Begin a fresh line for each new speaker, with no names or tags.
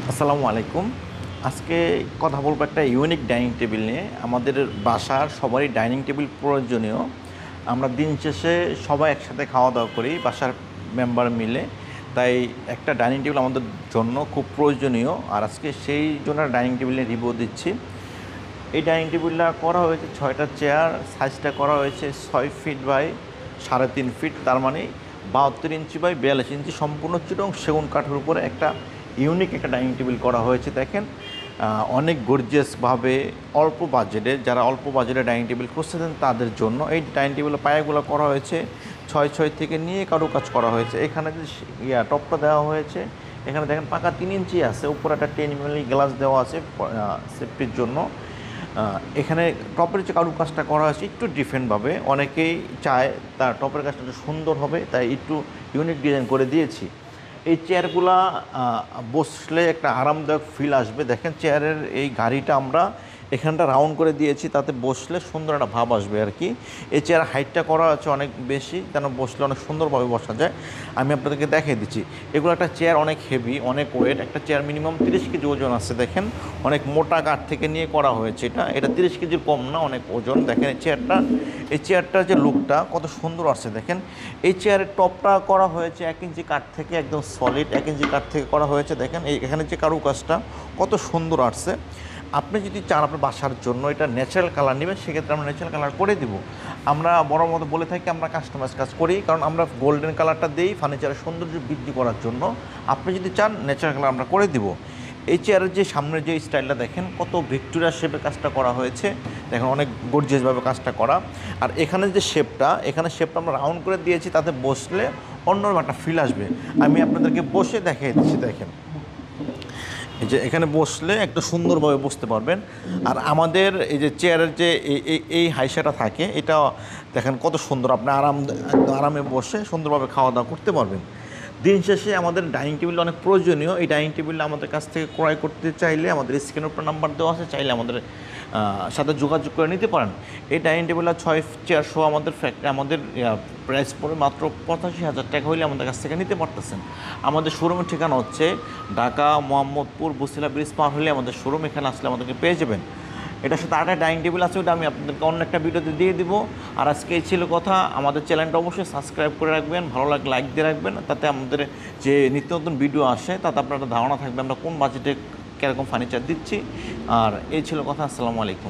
আসসালামু আলাইকুম। আজকে কথা বলবো একটা ইউনিক ডাইনিং টেবিল নিয়ে। আমাদের বাসার সবারই ডাইনিং টেবিল প্রয়োজনীয়। আমরা দিন শেষে সবাই একসাথে খাওয়া-দাওয়া করি বাসার মেম্বার মিলে। তাই একটা ডাইনিং টেবিল আমাদের জন্য খুব প্রয়োজনীয়। আর আজকে সেই জন্য ডাইনিং টেবিল নিয়ে রিভিউ দিচ্ছি। এই ডাইনিং টেবিলটা করা হয়েছে ৬টা চেয়ার, সাইজটা করা হয়েছে ৬ ফিট বাই ৩.৫ ফিট, তার মানে ৭২ ইঞ্চি বাই ৪২ ইঞ্চি, সম্পূর্ণ চিটং সেগুন কাঠের উপরে একটা ইউনিক একটা ডাইনিং টেবিল করা হয়েছে। দেখেন অনেক গর্জিয়াসভাবে অল্প বাজেটে, যারা অল্প বাজেটে ডাইনিং টেবিল খুঁজতেছেন তাদের জন্য এই ডাইনিং টেবিলের পায়াগুলো করা হয়েছে ৬ থেকে নিয়ে কারুকাজ করা হয়েছে। এখানে যে টপটা দেওয়া হয়েছে, এখানে দেখেন পাকা ৩ ইঞ্চি আছে, উপরে একটা 10 মিলি গ্লাস দেওয়া আছে সেফটির জন্য। এখানে টপের যে কারুকাজটা করা হয়েছে একটু ডিফারেন্টভাবে, অনেকেই চায় তার টপের কাজটা একটু সুন্দর হবে, তাই একটু ইউনিক ডিজাইন করে দিয়েছি। এই চেয়ারগুলা বসলে একটা আরামদায়ক ফিল আসবে। দেখেন চেয়ারের এই গাড়িটা আমরা এখানটা রাউন্ড করে দিয়েছি, তাতে বসলে সুন্দর একটা ভাব আসবে আর কি। এই চেয়ার হাইটটা করা আছে অনেক বেশি, যেন বসলে অনেক সুন্দরভাবে বসা যায়। আমি আপনাদেরকে দেখিয়ে দিচ্ছি। এগুলো একটা চেয়ার অনেক হেভি, অনেক ওয়েট। একটা চেয়ার মিনিমাম 30 কেজি ওজন আছে। দেখেন অনেক মোটা কাঠ থেকে নিয়ে করা হয়েছে। এটা 30 কেজির কম না, অনেক ওজন। দেখেন এই চেয়ারটার যে লুকটা কত সুন্দর আসছে। দেখেন এই চেয়ারের টপটা করা হয়েছে 1 ইঞ্চি কাঠ থেকে, একদম সলিড 1 ইঞ্চি কাঠ থেকে করা হয়েছে। দেখেন এখানে যে কারুকাজটা কত সুন্দর আসছে। আপনি যদি চান আপনার বাসার জন্য এটা ন্যাচারাল কালার নেবেন, সেক্ষেত্রে আমরা ন্যাচারাল কালার করে দিব। আমরা বড় মতো বলে থাকি আমরা কাস্টমাইজ কাজ করি, কারণ আমরা গোল্ডেন কালারটা দিই ফার্নিচারের সৌন্দর্য বৃদ্ধি করার জন্য। আপনি যদি চান ন্যাচারাল কালার আমরা করে দিব। এই চেয়ারের যে সামনের যে স্টাইলটা দেখেন কত ভিক্টোরিয়া শেপে কাজটা করা হয়েছে। দেখেন অনেক গর্জিয়াসভাবে কাজটা করা। আর এখানে যে শেপটা আমরা রাউন্ড করে দিয়েছি, তাতে বসলে অন্যরকম একটা ফিল আসবে। আমি আপনাদেরকে বসে দেখিয়ে দিচ্ছি। দেখেন এই যে এখানে বসলে একটু সুন্দরভাবে বসতে পারবেন। আর আমাদের এই যে চেয়ারের যে এই হাইসাটা থাকে, এটা দেখেন কত সুন্দর, আপনি আরামে বসে সুন্দরভাবে খাওয়া দাওয়া করতে পারবেন। দিন শেষে আমাদের ডাইনিং টেবিল অনেক প্রয়োজনীয়। এই ডাইনিং টেবিলটা আমাদের কাছ থেকে ক্রয় করতে চাইলে আমাদের স্ক্রিনের উপর নাম্বার দেওয়া আছে, চাইলে আমাদের সাথে যোগাযোগ করে নিতে পারেন। এই ডাইনিং টেবিলটা 6 চেয়ার সহ আমাদের প্রাইস পড়ে মাত্র 85,000 টাকা হলে আমাদের কাছ থেকে নিতে পারতেছেন। আমাদের শোরুমের ঠিকানা হচ্ছে ঢাকা মোহাম্মদপুর বসিলা ব্রিজ পার হলে আমাদের শোরুম, এখানে আসলে আমাদেরকে পেয়ে যাবেন। এটার সাথে আরেকটা ডাইনিং টেবিল আছে, ওটা আমি আপনাদেরকে অন্য একটা ভিডিওতে দিয়ে দিব। আর আজকে এই ছিল কথা। আমাদের চ্যানেলটা অবশ্যই সাবস্ক্রাইব করে রাখবেন, ভালো লাগলে লাইক দিয়ে রাখবেন, তাতে আমাদের যে নিত্য নতুন ভিডিও আসে তাতে আপনার একটা ধারণা থাকবে আমরা কোন বাজেটে কীরকম ফার্নিচার দিচ্ছি। আর এই ছিল কথা। আসসালামু আলাইকুম।